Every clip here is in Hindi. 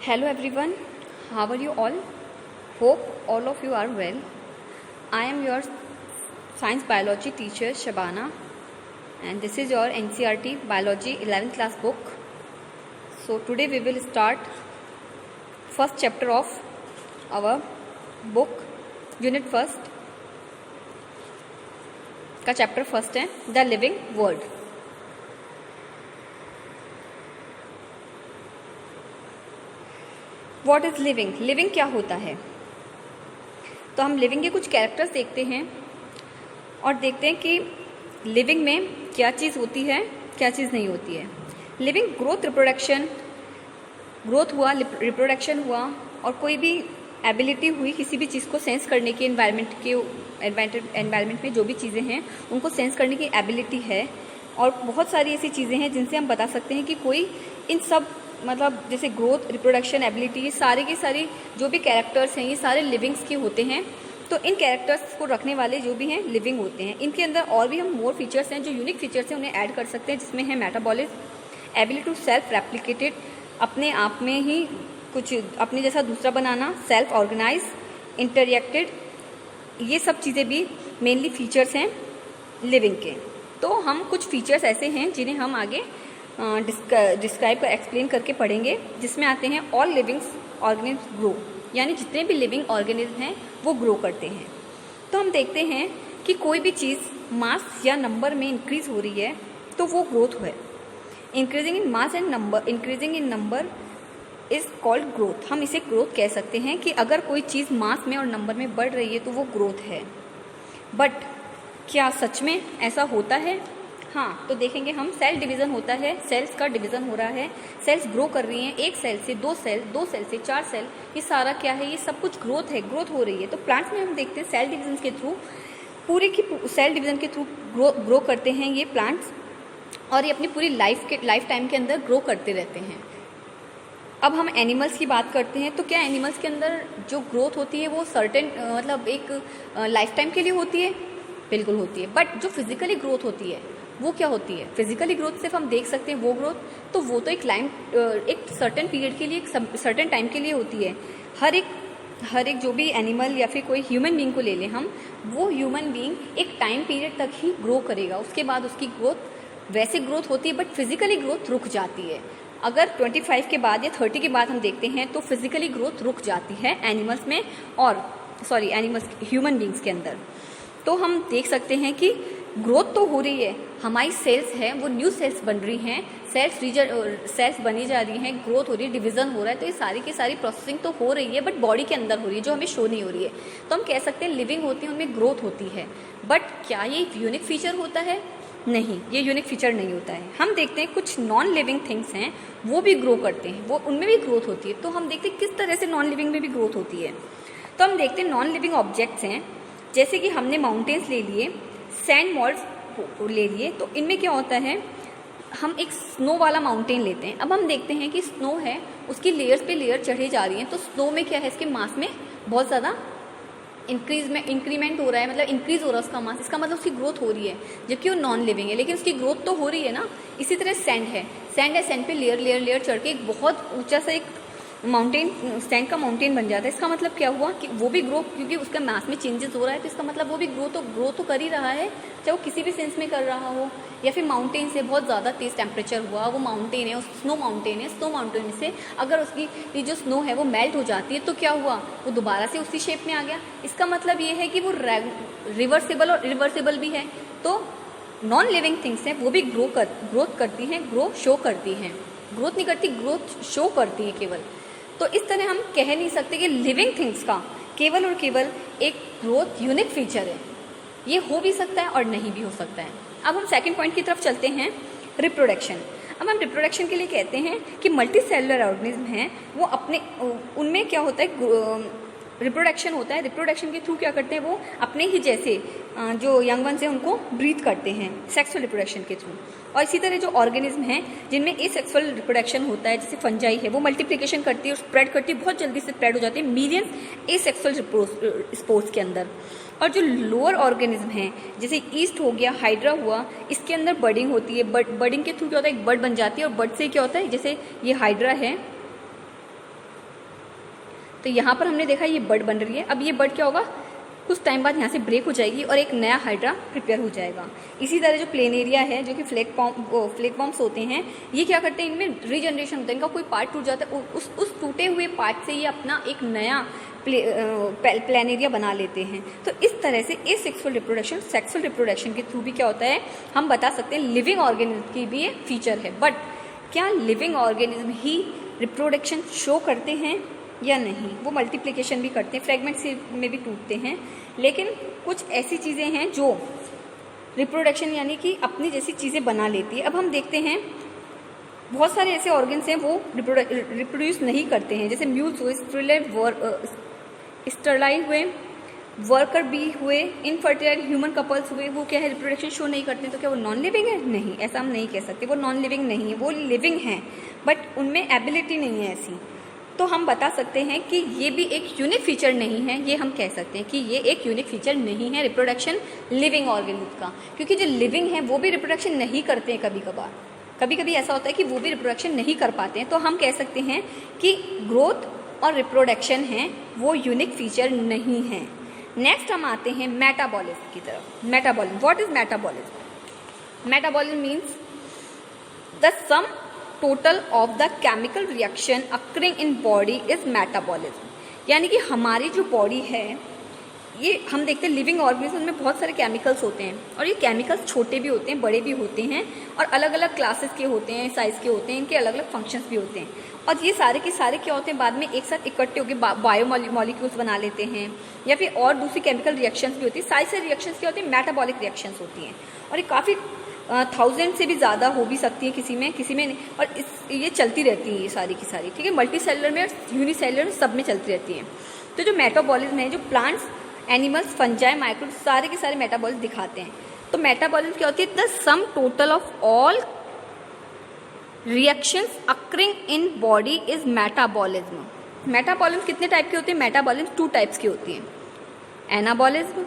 Hello everyone, how are you all? Hope all of you are well. I am your science biology teacher Shabana and this is your NCERT biology 11th class book. So today we will start first chapter of our book, unit first का chapter first है The Living World. What is living? Living क्या होता है? तो हम लिविंग के कुछ कैरेक्टर्स देखते हैं और देखते हैं कि लिविंग में क्या चीज़ होती है, क्या चीज़ नहीं होती है. लिविंग ग्रोथ, रिप्रोडक्शन, ग्रोथ हुआ, रिप्रोडक्शन हुआ और कोई भी एबिलिटी हुई किसी भी चीज़ को सेंस करने की. एनवायरनमेंट में जो भी चीज़ें हैं उनको सेंस करने की एबिलिटी है. और बहुत सारी ऐसी चीज़ें हैं जिनसे हम बता सकते हैं कि कोई इन सब मतलब जैसे ग्रोथ, रिप्रोडक्शन, एबिलिटी, ये सारे के सारी जो भी कैरेक्टर्स हैं ये सारे लिविंग्स के होते हैं. तो इन कैरेक्टर्स को रखने वाले जो भी हैं लिविंग होते हैं. इनके अंदर और भी हम मोर फीचर्स हैं जो यूनिक फीचर्स हैं उन्हें ऐड कर सकते हैं, जिसमें है metabolism, ability to self replicated, अपने आप में ही कुछ अपने जैसा दूसरा बनाना, सेल्फ ऑर्गेनाइज, इंटरएक्टेड, ये सब चीज़ें भी मेनली फीचर्स हैं लिविंग के. तो हम कुछ फीचर्स ऐसे हैं जिन्हें हम आगे डिस्क्राइब कर एक्सप्लेन करके पढ़ेंगे, जिसमें आते हैं ऑल लिविंग ऑर्गेनिज्म ग्रो, यानी जितने भी लिविंग ऑर्गेनिज्म हैं वो ग्रो करते हैं. तो हम देखते हैं कि कोई भी चीज़ मास या नंबर में इंक्रीज हो रही है तो वो ग्रोथ है. Increasing in mass and number, increasing in number is called growth. हम इसे ग्रोथ कह सकते हैं कि अगर कोई चीज़ मास में और नंबर में बढ़ रही है तो वो ग्रोथ है. बट क्या सच में ऐसा होता है? हाँ, तो देखेंगे हम. सेल डिवीज़न होता है, सेल्स का डिवीज़न हो रहा है, सेल्स ग्रो कर रही हैं, एक सेल से दो सेल, दो सेल से चार सेल, ये सारा क्या है? ये सब कुछ ग्रोथ है, ग्रोथ हो रही है. तो प्लांट्स में हम देखते हैं सेल डिवीज़न के थ्रू, पूरे की सेल डिवीज़न के थ्रू ग्रो करते हैं ये प्लांट्स, और ये अपनी पूरी लाइफ टाइम के अंदर ग्रो करते रहते हैं. अब हम एनिमल्स की बात करते हैं. तो क्या एनिमल्स के अंदर जो ग्रोथ होती है वो सर्टेन मतलब एक लाइफ टाइम के लिए होती है? बिल्कुल होती है. बट जो फिजिकली ग्रोथ होती है वो क्या होती है? फिजिकली ग्रोथ सिर्फ हम देख सकते हैं वो ग्रोथ, तो वो तो एक सर्टेन पीरियड के लिए, एक सर्टेन टाइम के लिए होती है. हर एक जो भी एनिमल या फिर कोई ह्यूमन बीइंग को ले लें हम, वो ह्यूमन बीइंग एक टाइम पीरियड तक ही ग्रो करेगा. उसके बाद उसकी ग्रोथ वैसे ग्रोथ होती है बट फिजिकली ग्रोथ रुक जाती है. अगर 25 के बाद या 30 के बाद हम देखते हैं तो फिजिकली ग्रोथ रुक जाती है एनिमल्स में, और ह्यूमन बीइंग्स के अंदर. तो हम देख सकते हैं कि ग्रोथ तो हो रही है, हमारी सेल्स हैं वो न्यू सेल्स बन रही हैं, सेल्स बनी जा रही हैं, ग्रोथ हो रही है, डिवीज़न हो रहा है. तो ये सारी की सारी प्रोसेसिंग तो हो रही है बट बॉडी के अंदर हो रही है जो हमें शो नहीं हो रही है. तो हम कह सकते हैं लिविंग होती है, उनमें ग्रोथ होती है. बट क्या ये एक यूनिक फीचर होता है? नहीं, ये यूनिक फीचर नहीं होता है. हम देखते हैं कुछ नॉन लिविंग थिंग्स हैं वो भी ग्रो करते हैं, वो उनमें भी ग्रोथ होती है. तो हम देखते हैं किस तरह से नॉन लिविंग में भी ग्रोथ होती है. तो हम देखते हैं नॉन लिविंग ऑब्जेक्ट्स हैं, जैसे कि हमने माउंटेन्स ले लिए, सैंड मॉल्स ले लिए. तो इनमें क्या होता है, हम एक स्नो वाला माउंटेन लेते हैं. अब हम देखते हैं कि स्नो है, उसकी लेयर्स पे लेयर चढ़ी जा रही हैं. तो स्नो में क्या है, इसके मास में बहुत ज़्यादा इंक्रीमेंट हो रहा है, मतलब इंक्रीज हो रहा है उसका मास. इसका मतलब उसकी ग्रोथ हो रही है, जबकि वो नॉन लिविंग है लेकिन उसकी ग्रोथ तो हो रही है ना. इसी तरह सैंड पे लेयर चढ़ के एक बहुत ऊंचा सा एक माउंटेन, सैंड का माउंटेन बन जाता है. इसका मतलब क्या हुआ कि वो भी ग्रो, क्योंकि उसका मास में चेंजेस हो रहा है तो इसका मतलब वो भी ग्रो तो कर ही रहा है, चाहे वो किसी भी सेंस में कर रहा हो. या फिर माउंटेन से बहुत ज़्यादा तेज़ टेम्परेचर हुआ, वो माउंटेन है, स्नो माउंटेन से अगर उसकी ये जो स्नो है वो मेल्ट हो जाती है तो क्या हुआ, वो दोबारा से उसी शेप में आ गया. इसका मतलब ये है कि वो रिवर्सेबल और इरिवर्सेबल भी है. तो नॉन लिविंग थिंग्स हैं वो भी ग्रोथ करती हैं, ग्रो शो करती हैं. ग्रोथ नहीं करती, ग्रोथ शो करती है केवल. तो इस तरह हम कह नहीं सकते कि लिविंग थिंग्स का केवल और केवल एक ग्रोथ यूनिक फीचर है. ये हो भी सकता है और नहीं भी हो सकता है. अब हम सेकंड पॉइंट की तरफ चलते हैं, रिप्रोडक्शन. अब हम रिप्रोडक्शन के लिए कहते हैं कि मल्टी सेलुलर ऑर्गेनिज्म हैं वो अपने उनमें क्या होता है, रिप्रोडक्शन होता है. रिप्रोडक्शन के थ्रू क्या करते हैं, वो अपने ही जैसे जो यंग वंस हैं उनको ब्रीथ करते हैं सेक्सुअल रिप्रोडक्शन के थ्रू. और इसी तरह जो ऑर्गेनिज्म हैं जिनमें एसेक्सुअल रिप्रोडक्शन होता है, जैसे फंजाई है, वो मल्टीप्लिकेशन करती है और स्प्रेड करती है, बहुत जल्दी से स्प्रेड हो जाती है मिलियंस एसेक्सुअल स्पोर्स के अंदर. और जो लोअर ऑर्गेनिज्म हैं जैसे ईस्ट हो गया, हाइड्रा हुआ, इसके अंदर बर्डिंग होती है. बर्डिंग के थ्रू क्या होता है, एक बर्ड बन जाती है. और बर्ड से क्या होता है, जैसे ये हाइड्रा है, तो यहाँ पर हमने देखा ये बड बन रही है। अब ये बड क्या होगा, कुछ टाइम बाद यहाँ से ब्रेक हो जाएगी और एक नया हाइड्रा प्रिपेयर हो जाएगा। इसी तरह जो प्लेनेरिया है, जो कि फ्लैग बॉम्ब्स होते हैं, ये क्या करते हैं, इनमें रीजनरेशन होता है। इनका कोई पार्ट टूट जाता है, उस टूटे हुए पार्ट से ये अपना एक नया प्लेनेरिया बना लेते हैं। तो इस तरह से एसेक्सुअल रिप्रोडक्शन सेक्सुअल रिप्रोडक्शन के थ्रू भी क्या होता है, हम बता सकते हैं लिविंग ऑर्गेनिज्म की भी ये फीचर है। बट क्या लिविंग ऑर्गेनिज्म ही रिप्रोडक्शन शो करते हैं या नहीं? वो मल्टीप्लिकेशन भी करते हैं, फ्रेगमेंट्स में भी टूटते हैं, लेकिन कुछ ऐसी चीज़ें हैं जो रिप्रोडक्शन यानी कि अपनी जैसी चीज़ें बना लेती है। अब हम देखते हैं बहुत सारे ऐसे ऑर्गन्स हैं वो रिप्रोड्यूस नहीं करते हैं, जैसे म्यूल्स हुए, स्टरलाइन हुए, वर्कर बी हुए, इनफर्टाइल ह्यूमन कपल्स हुए, वो क्या है, रिप्रोडक्शन शो नहीं करते। तो क्या वो नॉन लिविंग है? नहीं, ऐसा हम नहीं कह सकते। वो नॉन लिविंग नहीं है, वो लिविंग हैं, बट उनमें एबिलिटी नहीं है ऐसी। तो हम बता सकते हैं कि ये भी एक यूनिक फीचर नहीं है। ये हम कह सकते हैं कि ये एक यूनिक फीचर नहीं है रिप्रोडक्शन लिविंग ऑर्गेनिज्म का, क्योंकि जो लिविंग है वो भी रिप्रोडक्शन नहीं करते हैं। कभी कभी ऐसा होता है कि वो भी रिप्रोडक्शन नहीं कर पाते हैं। तो हम कह सकते हैं कि ग्रोथ और रिप्रोडक्शन है वो यूनिक फीचर नहीं है। नेक्स्ट हम आते हैं मेटाबॉलिज्म की तरफ। Metabolism, what is metabolism? Metabolism means the sum total of the chemical reaction occurring in body is metabolism. यानी कि हमारी जो बॉडी है, ये हम देखते हैं लिविंग ऑर्गेनिज्म में बहुत सारे केमिकल्स होते हैं, और ये केमिकल्स छोटे भी होते हैं, बड़े भी होते हैं, और अलग अलग क्लासेस के होते हैं, साइज़ के होते हैं, इनके अलग अलग फंक्शंस भी होते हैं। और ये सारे के सारे क्या होते हैं, बाद में एक साथ इकट्ठे होकर बायोमॉलिक्यूल्स बना लेते हैं, या फिर और दूसरी केमिकल रिएक्शंस भी होती है। सारे से रिएक्शंस क्या होती हैं, मेटाबॉलिक रिएक्शंस होती हैं, और ये काफ़ी 1000 से भी ज़्यादा हो भी सकती है किसी में नहीं, और ये चलती रहती है ये सारी की सारी, ठीक है। मल्टी सेलुलर में और यूनिसेलुलर सब में चलती रहती हैं। तो जो मेटाबॉलिज्म है, जो प्लांट्स, एनिमल्स, फंजाई, माइक्रोब, सारे के सारे मेटाबॉलिज्म दिखाते हैं। तो मेटाबॉलिज्म क्या होती है, the sum total of all reactions occurring in body is metabolism. Metabolism कितने टाइप के होते हैं? मेटाबॉलिज्म 2 टाइप्स की होती हैं, anabolism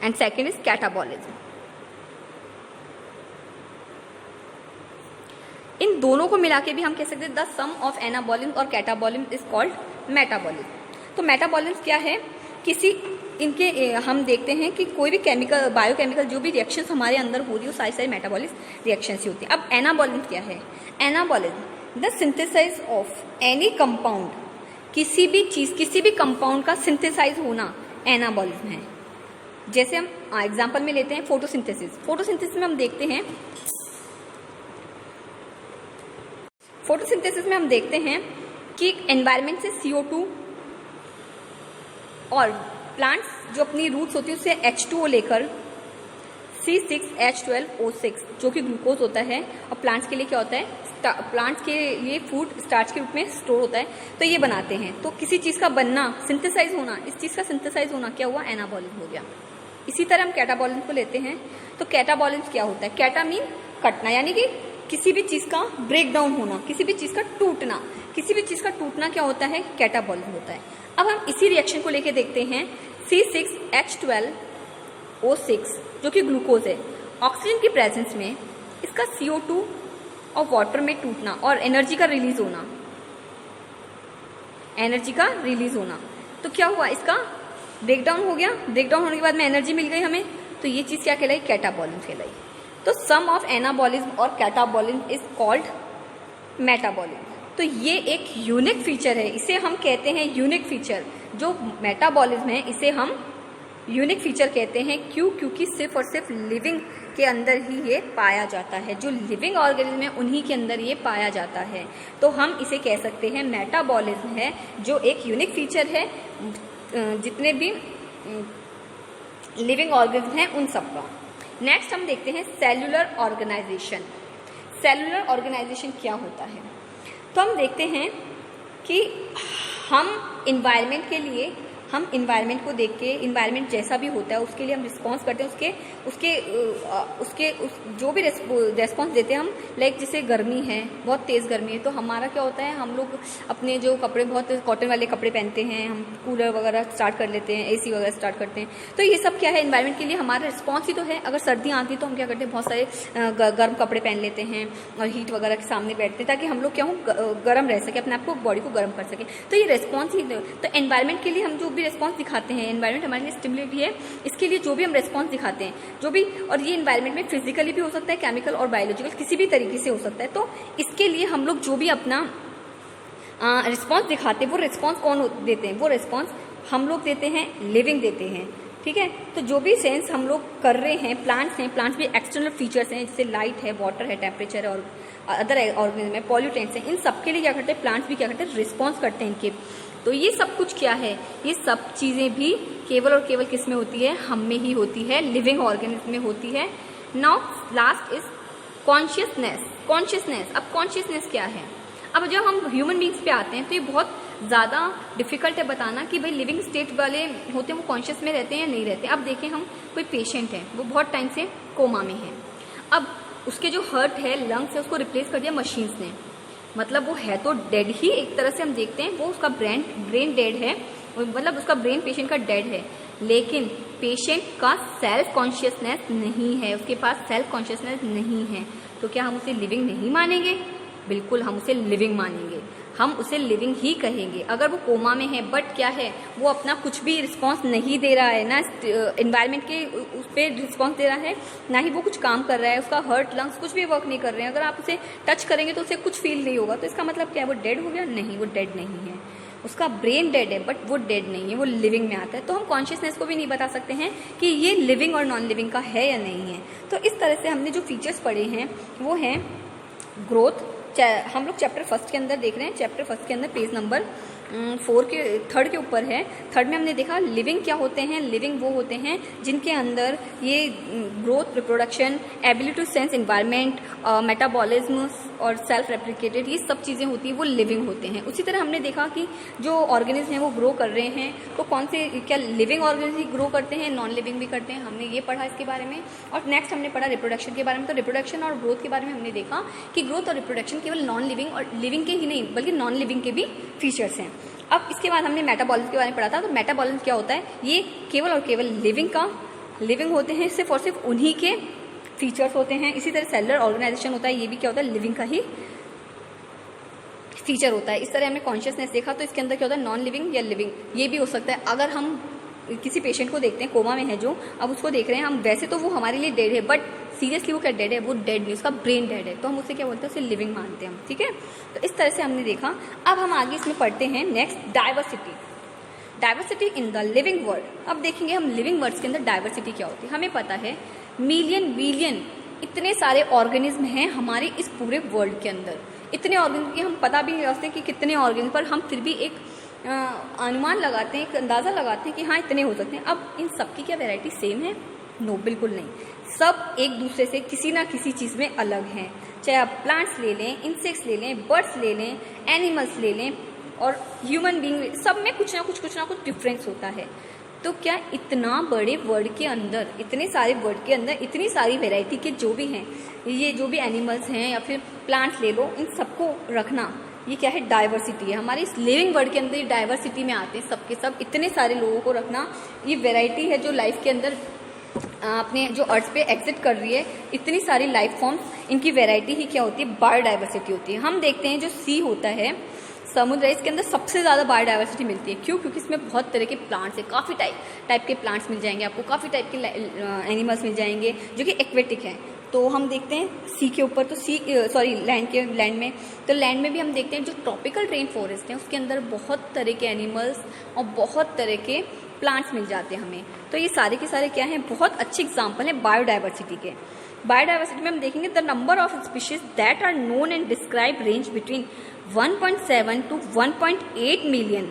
and second is catabolism. इन दोनों को मिला के भी हम कह सकते हैं द सम ऑफ एनाबॉलिज्म और कैटाबॉलिज्म इज कॉल्ड मेटाबॉलिज्म। तो मेटाबॉलिज्म क्या है, हम देखते हैं कि कोई भी केमिकल, बायोकेमिकल जो भी रिएक्शंस हमारे अंदर हो रही है, वो सारी रिएक्शंस रिएक्शंस ही होती हैं। अब एनाबॉलिज्म क्या है? Anabolism the synthesize of any compound, किसी भी चीज़, किसी भी कंपाउंड का सिंथेसाइज होना एनाबॉलिज्म है। जैसे हम एग्जाम्पल में लेते हैं फोटोसिंथेसिस। फोटोसिंथेसिस में हम देखते हैं, फोटोसिंथेसिस में हम देखते हैं कि एनवायरनमेंट से CO2 और प्लांट्स जो अपनी रूट्स होती है उससे H2O लेकर C6H12O6 जो कि ग्लूकोज होता है, और प्लांट्स के लिए क्या होता है, प्लांट्स के लिए फूड स्टार्च के रूप में स्टोर होता है, तो ये बनाते हैं। तो किसी चीज़ का बनना, सिंथेसाइज होना, इस चीज़ का सिंथेसाइज होना क्या हुआ, एनाबॉलिज्म हो गया। इसी तरह हम कैटाबॉलिज्म को लेते हैं। तो कैटाबॉलिज्म क्या होता है? कैटा मीन कटना, यानी कि किसी भी चीज़ का ब्रेक डाउन होना, किसी भी चीज़ का टूटना, किसी भी चीज़ का टूटना क्या होता है, कैटाबॉलिज्म होता है। अब हम इसी रिएक्शन को लेके देखते हैं, C6H12O6 जो कि ग्लूकोज है, ऑक्सीजन की प्रेजेंस में इसका CO2 और वाटर में टूटना और एनर्जी का रिलीज होना, तो क्या हुआ, इसका ब्रेकडाउन हो गया। ब्रेकडाउन होने के बाद में एनर्जी मिल गई हमें, तो ये चीज़ क्या कहलाई, कैटाबॉलिज्म कहलाई। तो सम ऑफ एनाबॉलिज्म और कैटाबॉलिज्म इज कॉल्ड मेटाबॉलिज्म। तो ये एक यूनिक फीचर है, इसे हम कहते हैं यूनिक फीचर। जो मेटाबॉलिज्म है इसे हम यूनिक फीचर कहते हैं। क्यों? क्योंकि सिर्फ और सिर्फ लिविंग के अंदर ही ये पाया जाता है, जो लिविंग ऑर्गेनिज्म है उन्हीं के अंदर ये पाया जाता है। तो हम इसे कह सकते हैं मेटाबॉलिज्म है, जो एक यूनिक फीचर है जितने भी लिविंग ऑर्गेनिज्म हैं उन सब का। नेक्स्ट हम देखते हैं सेल्यूलर ऑर्गेनाइजेशन। सेल्यूलर ऑर्गेनाइजेशन क्या होता है? तो हम देखते हैं कि हम इन्वायरमेंट के लिए हम इन्वायरमेंट को देख के, इन्वायरमेंट जैसा भी होता है उसके लिए हम रिस्पॉन्स करते हैं, जो भी रेस्पॉन्स देते हैं हम। लाइक जैसे गर्मी है, बहुत तेज़ गर्मी है, तो हमारा क्या होता है, हम लोग अपने जो कपड़े, बहुत कॉटन वाले कपड़े पहनते हैं, हम कूलर वगैरह स्टार्ट कर लेते हैं, AC वगैरह स्टार्ट करते हैं। तो ये सब क्या है, इन्वायरमेंट के लिए हमारा रिस्पॉन्स ही तो है। अगर सर्दी आती है तो हम क्या करते हैं, बहुत सारे गर्म कपड़े पहन लेते हैं और हीट वगैरह के सामने बैठते हैं, ताकि हम लोग क्या हो, गर्म रह सके, अपने आप को, बॉडी को गर्म कर सके। तो ये रिस्पॉन्स ही तो एनवायरमेंट के लिए हम जो भी रिस्पॉन्स दिखाते हैं, एनवायरमेंट हमारे लिए स्टिमुलेट है, इसके लिए जो भी हम रिस्पॉन्स दिखाते हैं, जो भी, और ये एनवायरमेंट में फिजिकली भी हो सकता है, केमिकल और बायोलॉजिकल, किसी भी तरीके से हो सकता है। तो इसके लिए हम लोग जो भी अपना रिस्पॉन्स दिखाते हैं, वो रिस्पॉन्स कौन देते हैं, वो रिस्पॉन्स हम लोग देते हैं, लिविंग देते हैं। ठीक है, तो जो भी सेंस हम लोग कर रहे हैं, प्लांट्स हैं, प्लांट्स भी एक्सटर्नल फीचर्स हैं, जैसे लाइट है, वाटर है, टेम्परेचर है, और अदर ऑर्गेनिज्म है, पॉल्यूटेंट्स हैं, इन सब के लिए क्या करते हैं, प्लांट्स भी क्या करते हैं, रिस्पॉन्स करते हैं इनके। तो ये सब कुछ क्या है, ये सब चीज़ें भी केवल और केवल किस में होती है, हम में ही होती है, लिविंग ऑर्गेनिज्म में होती है। Now last is consciousness. अब कॉन्शियसनेस क्या है? अब जब हम ह्यूमन बींग्स पे आते हैं तो ये बहुत ज़्यादा डिफिकल्ट है बताना कि भाई लिविंग स्टेट वाले होते हैं वो कॉन्शियस में रहते हैं या नहीं रहते। अब देखें, हम कोई पेशेंट है, वो बहुत टाइम से कोमा में है, अब उसके जो हार्ट है, लंग्स है, उसको रिप्लेस कर दिया मशीन्स ने, मतलब वो है तो डेड ही एक तरह से हम देखते हैं, वो उसका ब्रेन डेड है, मतलब उसका ब्रेन पेशेंट का डेड है, लेकिन पेशेंट का सेल्फ कॉन्शियसनेस नहीं है, उसके पास सेल्फ कॉन्शियसनेस नहीं है। तो क्या हम उसे लिविंग नहीं मानेंगे? बिल्कुल हम उसे लिविंग मानेंगे, हम उसे लिविंग ही कहेंगे। अगर वो कोमा में है, बट क्या है, वो अपना कुछ भी रिस्पॉन्स नहीं दे रहा है, ना एनवायरनमेंट के उस पर रिस्पॉन्स दे रहा है, ना ही वो कुछ काम कर रहा है, उसका हार्ट, लंग्स कुछ भी वर्क नहीं कर रहे हैं, अगर आप उसे टच करेंगे तो उसे कुछ फील नहीं होगा, तो इसका मतलब क्या है, वो डेड हो गया? नहीं, वो डेड नहीं है, उसका ब्रेन डेड है, बट वो डेड नहीं है, वो लिविंग में आता है। तो हम कॉन्शियसनेस को भी नहीं बता सकते हैं कि ये लिविंग और नॉन लिविंग का है या नहीं है। तो इस तरह से हमने जो फीचर्स पढ़े हैं वो हैं ग्रोथ। हम लोग चैप्टर फर्स्ट के अंदर देख रहे हैं, चैप्टर फर्स्ट के अंदर पेज नंबर 3 के ऊपर है। 3 में हमने देखा लिविंग क्या होते हैं। लिविंग वो होते हैं जिनके अंदर ये growth, reproduction, ability to sense environment, metabolism और सेल्फ रेप्लिकेटेड, ये सब चीज़ें होती हैं, वो लिविंग होते हैं। उसी तरह हमने देखा कि जो ऑर्गेनिज्म हैं वो ग्रो कर रहे हैं, तो कौन से, क्या लिविंग ऑर्गेनिज्म ग्रो करते हैं, नॉन लिविंग भी करते हैं, हमने ये पढ़ा इसके बारे में। और नेक्स्ट हमने पढ़ा रिप्रोडक्शन के बारे में। तो रिप्रोडक्शन और ग्रोथ के बारे में हमने देखा कि ग्रोथ और रिप्रोडक्शन केवल नॉन लिविंग और लिविंग के ही नहीं, बल्कि नॉन लिविंग के भी फीचर्स हैं। अब इसके बाद हमने मेटाबॉलिज्म के बारे में पढ़ा था। तो मेटाबॉलिज्म क्या होता है, ये केवल और केवल लिविंग होते हैं, सिर्फ और सिर्फ उन्हीं के फीचर्स होते हैं। इसी तरह सेलुलर ऑर्गेनाइजेशन होता है, ये भी क्या होता है, लिविंग का ही फीचर होता है। इस तरह हमने कॉन्शियसनेस देखा, तो इसके अंदर क्या होता है, नॉन लिविंग या लिविंग, ये भी हो सकता है। अगर हम किसी पेशेंट को देखते हैं, कोमा में है जो, अब उसको देख रहे हैं हम, वैसे तो वो हमारे लिए डेड है, बट सीरियसली वो क्या डेड है, वो डेड नहीं, उसका ब्रेन डेड है, तो हम उसे क्या बोलते हैं, उसे लिविंग मानते हैं हम। ठीक है, तो इस तरह से हमने देखा। अब हम आगे इसमें पढ़ते हैं next, diversity in the living world. अब देखेंगे हम लिविंग वर्ड्स के अंदर डाइवर्सिटी क्या होती है। हमें पता है मिलियन बिलियन इतने सारे ऑर्गेनिज्म हैं हमारे इस पूरे वर्ल्ड के अंदर, इतने ऑर्गेनिज्म की हम पता भी नहीं रखते कि कितने ऑर्गेनिज्म, पर हम फिर भी एक अनुमान लगाते हैं, एक अंदाज़ा लगाते हैं कि हाँ इतने हो सकते हैं। अब इन सब की क्या वैरायटी सेम है? नो, बिल्कुल नहीं। सब एक दूसरे से किसी ना किसी चीज़ में अलग हैं। चाहे आप प्लांट्स ले लें, इंसेक्ट्स ले लें, बर्ड्स ले लें, एनिमल्स ले लें, और ह्यूमन बीइंग, सब में कुछ ना कुछ डिफरेंस होता है। तो क्या इतना बड़े वर्ल्ड के अंदर, इतने सारे वर्ल्ड के अंदर इतनी सारी वैरायटी के जो भी हैं, ये जो भी एनिमल्स हैं या फिर प्लांट्स ले लो, इन सबको रखना, ये क्या है, डाइवर्सिटी है। हमारे इस लिविंग वर्ल्ड के अंदर ये डाइवर्सिटी में आते हैं सबके सब, इतने सारे लोगों को रखना, ये वैरायटी है जो लाइफ के अंदर अपने जो अर्थ पे एग्जिट कर रही है। इतनी सारी लाइफ फॉर्म्स, इनकी वैरायटी ही क्या होती है, बायोडाइवर्सिटी होती है। हम देखते हैं जो सी होता है, समुद्र है, इसके अंदर सबसे ज़्यादा बायोडाइवर्सिटी मिलती है। क्यों? क्योंकि इसमें बहुत तरह के प्लांट्स हैं, काफ़ी टाइप के प्लांट्स मिल जाएंगे आपको, काफ़ी टाइप के एनिमल्स मिल जाएंगे जो कि एक्वेटिक हैं। तो हम देखते हैं सी के ऊपर, तो लैंड में, तो लैंड में भी हम देखते हैं जो ट्रॉपिकल रेन फॉरेस्ट हैं उसके अंदर बहुत तरह के एनिमल्स और बहुत तरह के प्लांट्स मिल जाते हैं हमें। तो ये सारे के सारे क्या हैं, बहुत अच्छे एग्जाम्पल हैं बायोडाइवर्सिटी के। बायोडाइवर्सिटी में हम देखेंगे the number of species that are known and describe range between 1.7 to 1.8 million.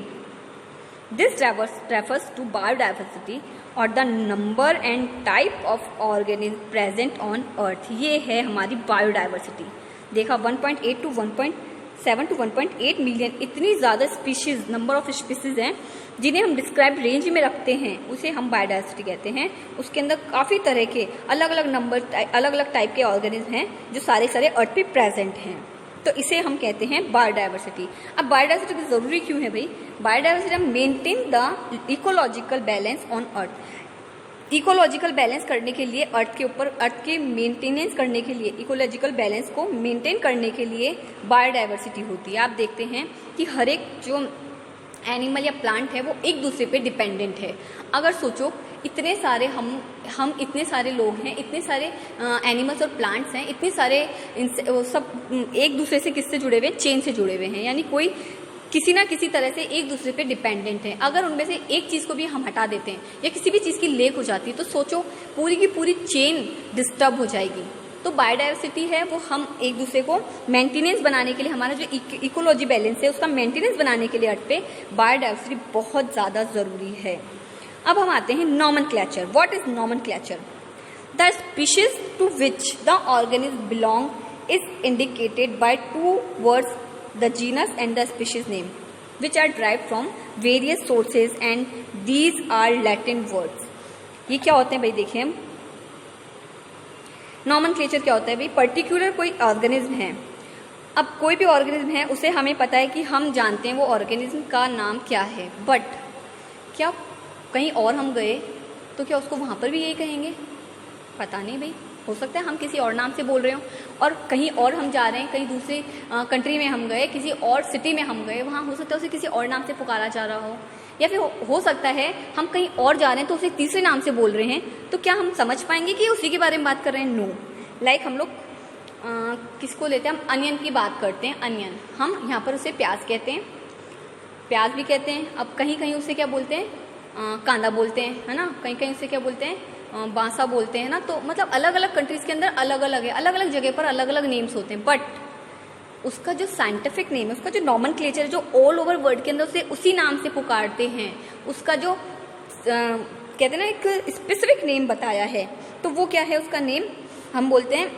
This refers to biodiversity और the number and type of organism present on earth. ये है हमारी बायोडाइवर्सिटी। देखा 1.8 to 1.7 7 to 1.8 मिलियन इतनी ज़्यादा स्पीशीज़, नंबर ऑफ स्पीशीज़ हैं जिन्हें हम डिस्क्राइब रेंज में रखते हैं, उसे हम बायोडाइवर्सिटी कहते हैं। उसके अंदर काफ़ी तरह के अलग अलग टाइप के ऑर्गेनिज्म हैं जो सारे अर्थ पे प्रेजेंट हैं, तो इसे हम कहते हैं बायोडाइवर्सिटी। अब बायोडाइवर्सिटी ज़रूरी क्यों है भाई? Biodiversity maintain the ecological balance on earth. Ecological balance करने के लिए, अर्थ के ऊपर अर्थ के मेंटेनेंस करने के लिए, इकोलॉजिकल बैलेंस को मेंटेन करने के लिए बायोडाइवर्सिटी होती है। आप देखते हैं कि हर एक जो एनिमल या प्लांट है वो एक दूसरे पे डिपेंडेंट है। अगर सोचो इतने सारे हम इतने सारे लोग हैं, इतने सारे एनिमल्स और प्लांट्स हैं, इतने सारे सब एक दूसरे से किससे जुड़े हुए हैं? चेन से जुड़े हुए हैं, यानी कोई किसी ना किसी तरह से एक दूसरे पे डिपेंडेंट है। अगर उनमें से एक चीज़ को भी हम हटा देते हैं या किसी भी चीज़ की लेक हो जाती है तो सोचो पूरी की पूरी चेन डिस्टर्ब हो जाएगी। तो बायोडाइवर्सिटी है वो हम एक दूसरे को मेंटेनेंस बनाने के लिए, हमारा जो इकोलॉजी बैलेंस है उसका मेंटेनेंस बनाने के लिए अर्थ पे बायोडाइवर्सिटी बहुत ज़्यादा ज़रूरी है। अब हम आते हैं nomenclature. What is nomenclature? The species to which the organism belong is indicated by 2 words, the genus and the species name, which are derived from various sources and these are Latin words. ये क्या होते हैं भाई? देखिए हम नॉमेनक्लेचर क्या होता है भाई? पर्टिकुलर कोई ऑर्गेनिज्म है, अब कोई भी ऑर्गेनिज्म है उसे हमें पता है कि हम जानते हैं वो ऑर्गेनिज्म का नाम क्या है, बट क्या कहीं और हम गए तो क्या उसको वहाँ पर भी यही कहेंगे? पता नहीं भाई, हो सकता है हम किसी और नाम से बोल रहे हो, और कहीं और हम जा रहे हैं, कहीं दूसरी कंट्री में हम गए, किसी और सिटी में हम गए, वहाँ हो सकता है उसे किसी और नाम से पुकारा जा रहा हो, या फिर हो सकता है हम कहीं और जा रहे हैं तो उसे तीसरे नाम से बोल रहे हैं, तो क्या हम समझ पाएंगे कि उसी के बारे में बात कर रहे हैं? नो। लाइक हम लोग किसको लेते हैं? हम अनियन की बात करते हैं। अनियन, हम यहाँ पर उसे प्याज कहते हैं, प्याज भी कहते हैं। अब कहीं कहीं उसे क्या बोलते हैं? कांदा बोलते हैं, है ना? कहीं कहीं उसे क्या बोलते हैं? बांसा बोलते हैं ना। तो मतलब अलग अलग कंट्रीज के अंदर अलग अलग है, अलग अलग जगह पर अलग अलग नेम्स होते हैं, बट उसका जो साइंटिफिक नेम है, उसका जो नॉमेनक्लेचर है, जो ऑल ओवर वर्ल्ड के अंदर उसे उसी नाम से पुकारते हैं, उसका जो कहते हैं ना एक स्पेसिफिक नेम बताया है, तो वो क्या है? उसका नेम हम बोलते हैं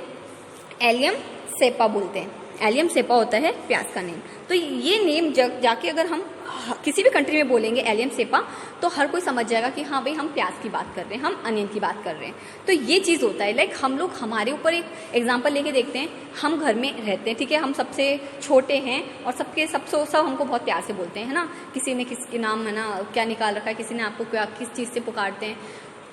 एलियम सेपा बोलते हैं। एलियम सेपा होता है प्याज का नेम। तो ये नेम जाके अगर हम किसी भी कंट्री में बोलेंगे एलियम सेपा, तो हर कोई समझ जाएगा कि हाँ भाई हम प्याज की बात कर रहे हैं, हम अनियन की बात कर रहे हैं। तो ये चीज़ होता है। लाइक हम लोग हमारे ऊपर एक एग्जांपल लेके देखते हैं। हम घर में रहते हैं, ठीक है, हम सबसे छोटे हैं और सब हमको बहुत प्यार से बोलते हैं, है ना? किसी ने किसके नाम है ना क्या निकाल रखा है, किसी ने आपको क्या किस चीज़ से पुकारते हैं।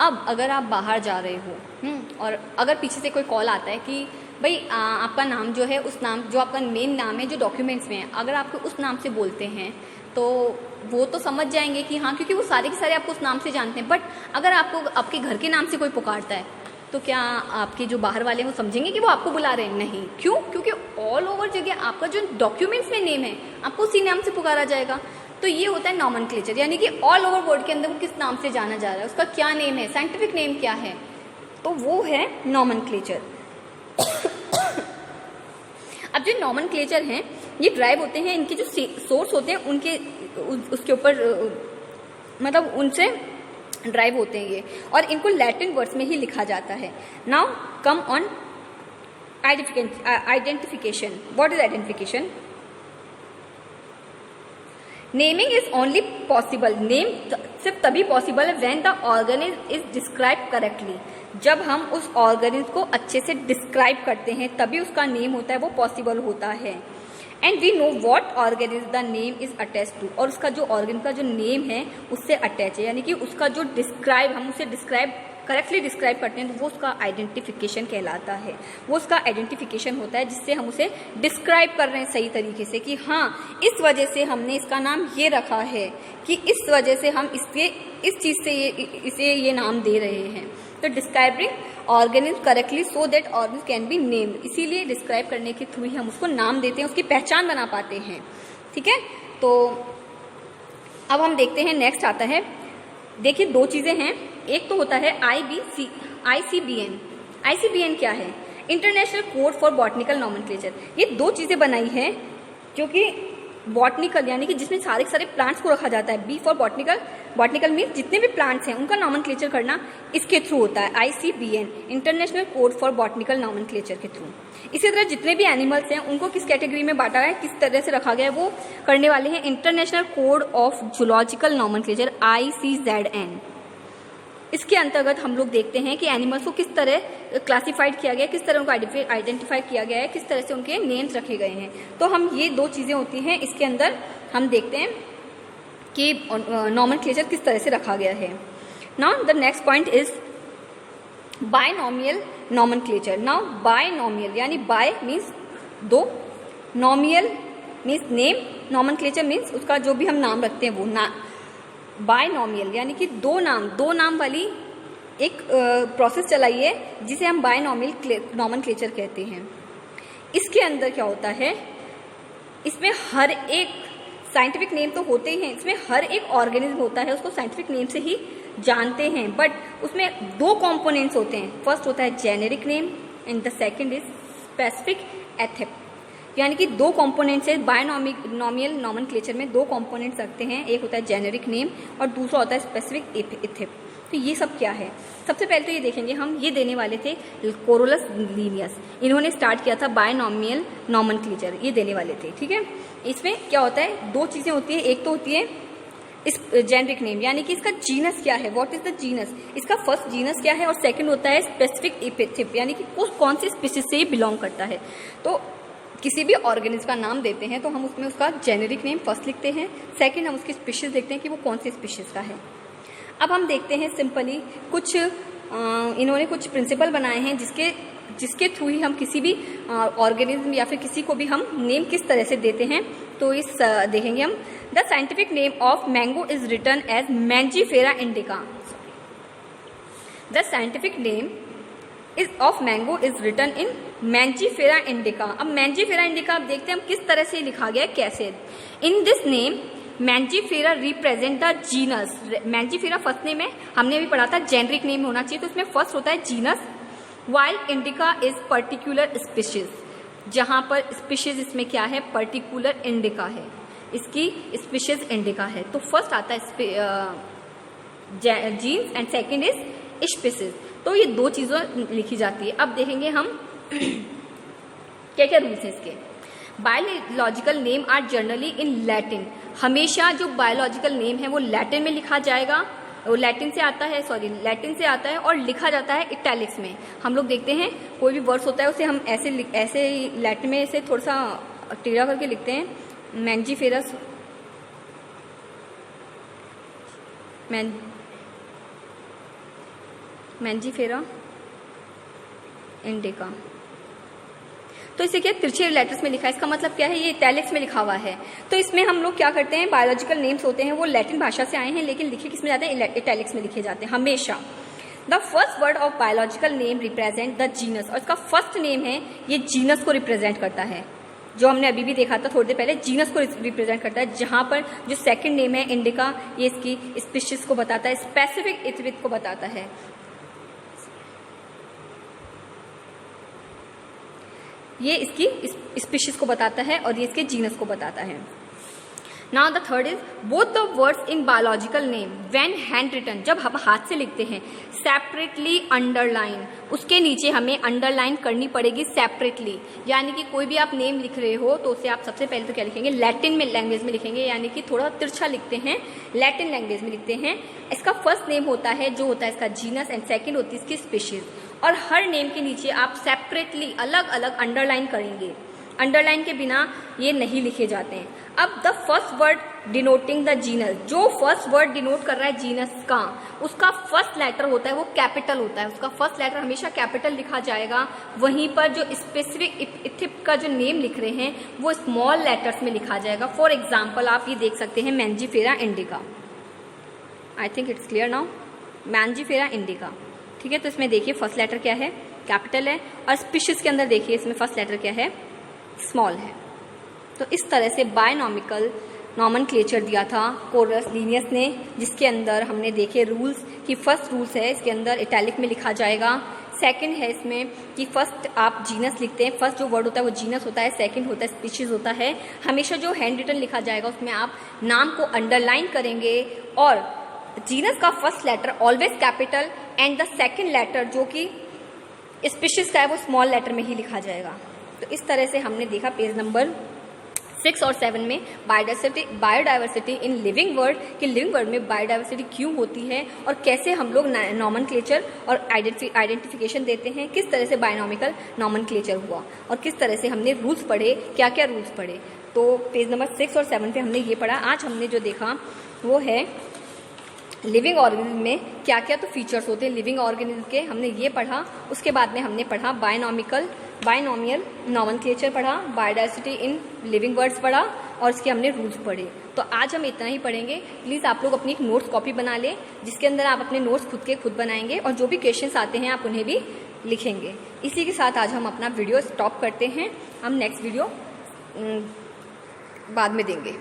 अब अगर आप बाहर जा रहे हो और अगर पीछे से कोई कॉल आता है कि भाई आपका नाम जो है, उस नाम जो आपका मेन नाम है जो डॉक्यूमेंट्स में है, अगर आपको उस नाम से बोलते हैं तो वो तो समझ जाएंगे कि हाँ, क्योंकि वो सारे के सारे आपको उस नाम से जानते हैं। बट अगर आपको आपके घर के नाम से कोई पुकारता है तो क्या आपके जो बाहर वाले हैं वो समझेंगे कि वो आपको बुला रहे हैं? नहीं। क्यों? क्योंकि ऑल ओवर जगह आपका जो डॉक्यूमेंट्स में नेम है आपको उसी नाम से पुकारा जाएगा। तो ये होता है नॉमेनक्लेचर, यानी कि ऑल ओवर वर्ल्ड के अंदर वो किस नाम से जाना जा रहा है, उसका क्या नेम है, साइंटिफिक नेम क्या है, तो वो है नॉमेनक्लेचर। अब जो नॉमेनक्लेचर हैं ये ड्राइव होते हैं, इनके जो सोर्स होते हैं उनके उसके ऊपर मतलब उनसे ड्राइव होते हैं ये, और इनको लैटिन वर्ड्स में ही लिखा जाता है। Now come on identification. What is identification? Naming is only possible, name सिर्फ तभी पॉसिबल है when the organism is describe correctly. जब हम उस ऑर्गेनिज्म को अच्छे से डिस्क्राइब करते हैं तभी उसका नेम होता है वो पॉसिबल होता है। And we know what organism the name is attach to, और उसका जो ऑर्गेनिज्म का जो नेम है उससे अटैच है, यानी कि उसका जो डिस्क्राइब, हम उसे डिस्क्राइब करेक्टली डिस्क्राइब करते हैं तो वो उसका आइडेंटिफिकेशन कहलाता है। वो उसका आइडेंटिफिकेशन होता है जिससे हम उसे डिस्क्राइब कर रहे हैं सही तरीके से कि हाँ इस वजह से हमने इसका नाम ये रखा है, कि इस वजह से हम इस चीज़ से इसे ये नाम दे रहे हैं। तो describing organism correctly so that organism can be named, इसीलिए डिस्क्राइब करने के थ्रू ही हम उसको नाम देते हैं, उसकी पहचान बना पाते हैं। ठीक है, तो अब हम देखते हैं नेक्स्ट आता है। देखिए दो चीज़ें हैं, एक तो होता है ICBN। ICBN क्या है? International code for botanical nomenclature. ये दो चीज़ें बनाई है जो कि बॉटनिकल यानी कि जिसमें सारे सारे प्लांट्स को रखा जाता है, B for botanical, botanical means जितने भी प्लांट्स हैं उनका नॉमेनक्लेचर करना इसके थ्रू होता है, ICBN international code for botanical nomenclature के थ्रू। इसी तरह जितने भी एनिमल्स हैं उनको किस कैटेगरी में बांटा है, किस तरह से रखा गया है, वो करने वाले हैं international code of zoological nomenclature ICZN। इसके अंतर्गत हम लोग देखते हैं कि एनिमल्स को किस तरह क्लासिफाइड किया गया है, किस तरह उनको आइडेंटिफाई किया गया है, किस तरह से उनके नेम्स रखे गए हैं। तो हम ये दो चीज़ें होती हैं इसके अंदर हम देखते हैं कि नॉमेनक्लेचर किस तरह से रखा गया है। Now the next point is binomial nomenclature. Now binomial यानी बाय मीन्स दो, नॉमियल मीन्स नेम, नॉमेनक्लेचर मीन्स उसका जो भी हम नाम रखते हैं वो ना। बायनॉमियल यानी कि दो नाम वाली एक प्रोसेस चलाई है जिसे हम बायनॉमियल नॉमेनक्लेचर कहते हैं। इसके अंदर क्या होता है, इसमें हर एक साइंटिफिक नेम तो होते ही हैं, इसमें हर एक ऑर्गेनिज्म होता है उसको साइंटिफिक नेम से ही जानते हैं, बट उसमें दो कंपोनेंट्स होते हैं। फर्स्ट होता है generic name and the second is specific एथिप, यानी कि दो कंपोनेंट्स है। बायनॉमियल नॉमेनक्लेचर में दो कंपोनेंट्स रखते हैं, एक होता है जेनेरिक नेम और दूसरा होता है स्पेसिफिक एथिप। तो ये सब क्या है, सबसे पहले तो ये देखेंगे हम, ये देने वाले थे कोरोलस लीनियस, इन्होंने स्टार्ट किया था बायनॉमियल नॉमेनक्लेचर, ये देने वाले थे, ठीक है। इसमें क्या होता है, दो चीज़ें होती है, एक तो होती है इस जेनेरिक नेम यानी कि इसका जीनस क्या है, व्हाट इज द जीनस, इसका फर्स्ट जीनस क्या है, और सेकंड होता है स्पेसिफिक एपिथिप यानी कि कौन सी स्पीशीज से ये बिलोंग करता है। तो किसी भी ऑर्गेनिज्म का नाम देते हैं तो हम उसमें उसका जेनेरिक नेम फर्स्ट लिखते हैं, सेकंड हम उसकी स्पीशीज देखते हैं कि वो कौन सी स्पीशीज का है। अब हम देखते हैं सिंपली कुछ इन्होंने कुछ प्रिंसिपल बनाए हैं जिसके थ्रू ही हम किसी भी ऑर्गेनिज्म या फिर किसी को भी हम नेम किस तरह से देते हैं। तो इस देखेंगे हम, the scientific name of mango is written as Mangifera indica. The scientific name of mango is written in Mangifera indica. अब मैंजीफेरा इंडिका आप देखते हैं हम किस तरह से लिखा गया है, कैसे। In this name Mangifera represent the genus. Mangifera first name है, हमने भी पढ़ा था जेनेरिक नेम होना चाहिए, तो इसमें फर्स्ट होता है genus, while indica is particular species, जहां पर स्पीशीज इसमें क्या है, पर्टिकुलर इंडिका है, इसकी स्पीशीज इंडिका है। तो फर्स्ट आता है genus and second is species. तो ये दो चीज़ें लिखी जाती है। अब देखेंगे हम क्या क्या रूल्स हैं इसके। Biological name are generally in Latin, हमेशा जो बायोलॉजिकल नेम है वो लैटिन में लिखा जाएगा, वो लैटिन से आता है और लिखा जाता है इटैलिक्स में। हम लोग देखते हैं कोई भी वर्ड्स होता है उसे हम ऐसे लैटिन में ऐसे थोड़ा सा टेढ़ा करके लिखते हैं, मैंजीफेरस मैंजीफेरा इंडिका। तो इसे क्या तिरछे लेटर्स में लिखा है, इसका मतलब क्या है, ये इटैलिक्स में लिखा हुआ है। तो इसमें हम लोग क्या करते हैं, बायोलॉजिकल नेम्स होते हैं वो लैटिन भाषा से आए हैं लेकिन लिखे किसमें जाते हैं, इटैलिक्स में लिखे जाते हैं हमेशा। The first word of biological name represent the genus, और इसका फर्स्ट नेम है ये जीनस को रिप्रेजेंट करता है, जो हमने अभी भी देखा था थोड़ी देर पहले, जीनस को रिप्रेजेंट करता है। जहां पर जो सेकंड नेम है इंडिका, ये इसकी स्पीशीज को बताता है, स्पेसिफिक एथिप को बताता है। ये इसकी स्पीशीज को बताता है और ये इसके जीनस को बताता है। Now the third is both the words in biological name when hand written, जब हम हाथ से लिखते हैं, सेपरेटली अंडरलाइन, उसके नीचे हमें अंडरलाइन करनी पड़ेगी सेपरेटली। यानी कि कोई भी आप नेम लिख रहे हो तो उसे आप सबसे पहले तो क्या लिखेंगे, लैटिन में लैंग्वेज में लिखेंगे, यानी कि थोड़ा तिरछा लिखते हैं, लैटिन लैंग्वेज में लिखते हैं। इसका फर्स्ट नेम होता है जो होता है इसका जीनस एंड सेकेंड होती है इसकी स्पीशीज, और हर नेम के नीचे आप सेपरेटली अलग अलग अंडरलाइन करेंगे, अंडरलाइन के बिना ये नहीं लिखे जाते हैं। अब the first word denoting the genus, जो फर्स्ट वर्ड डिनोट कर रहा है जीनस का, उसका फर्स्ट लेटर होता है वो कैपिटल होता है, उसका फर्स्ट लेटर हमेशा कैपिटल लिखा जाएगा। वहीं पर जो स्पेसिफिक एथिप का जो नेम लिख रहे हैं वो स्मॉल लेटर्स में लिखा जाएगा। फॉर एग्जाम्पल आप ये देख सकते हैं Mangifera indica, I think it's clear now, Mangifera indica, ठीक है। तो इसमें देखिए फर्स्ट लेटर क्या है, कैपिटल है, और स्पीशीज के अंदर देखिए इसमें फर्स्ट लेटर क्या है, स्मॉल है। तो इस तरह से बायनॉमिकल नॉमेनक्लेचर दिया था कोरस लीनियस ने, जिसके अंदर हमने देखे रूल्स कि फर्स्ट रूल्स है इसके अंदर इटैलिक में लिखा जाएगा, सेकंड है इसमें कि फर्स्ट आप जीनस लिखते हैं, फर्स्ट जो वर्ड होता है वो जीनस होता है, सेकंड होता है स्पीशीज होता है। हमेशा जो हैंड रिटन लिखा जाएगा उसमें आप नाम को अंडरलाइन करेंगे और जीनस का first letter always capital and the second letter जो कि स्पीशीज का है वो स्मॉल लेटर में ही लिखा जाएगा। तो इस तरह से हमने देखा पेज नंबर 6 और 7 में बायोडाइवर्सिटी इन लिविंग वर्ड कि लिविंग वर्ड में बायोडाइवर्सिटी क्यों होती है और कैसे हम लोग नॉमनक्लेचर और आइडेंटिफिकेशन देते हैं, किस तरह से बायोनॉमिकल नॉमनक्लेचर हुआ और किस तरह से हमने रूल्स पढ़े, क्या क्या रूल्स पढ़े। तो पेज नंबर 6 और 7 पे हमने ये पढ़ा। आज हमने जो देखा वो है लिविंग ऑर्गेनिज्म में क्या क्या तो फीचर्स होते हैं लिविंग ऑर्गेनिज्म के, हमने ये पढ़ा। उसके बाद में हमने पढ़ा बायनॉमियल नॉमनक्लेचर पढ़ा, बायोडाइवर्सिटी इन लिविंग वर्ड्स पढ़ा और इसके हमने रूल्स पढ़े। तो आज हम इतना ही पढ़ेंगे। प्लीज़ आप लोग अपनी एक नोट्स कॉपी बना लें जिसके अंदर आप अपने नोट्स खुद बनाएंगे और जो भी क्वेश्चंस आते हैं आप उन्हें भी लिखेंगे। इसी के साथ आज हम अपना वीडियो स्टॉप करते हैं। हम नेक्स्ट वीडियो बाद में देंगे।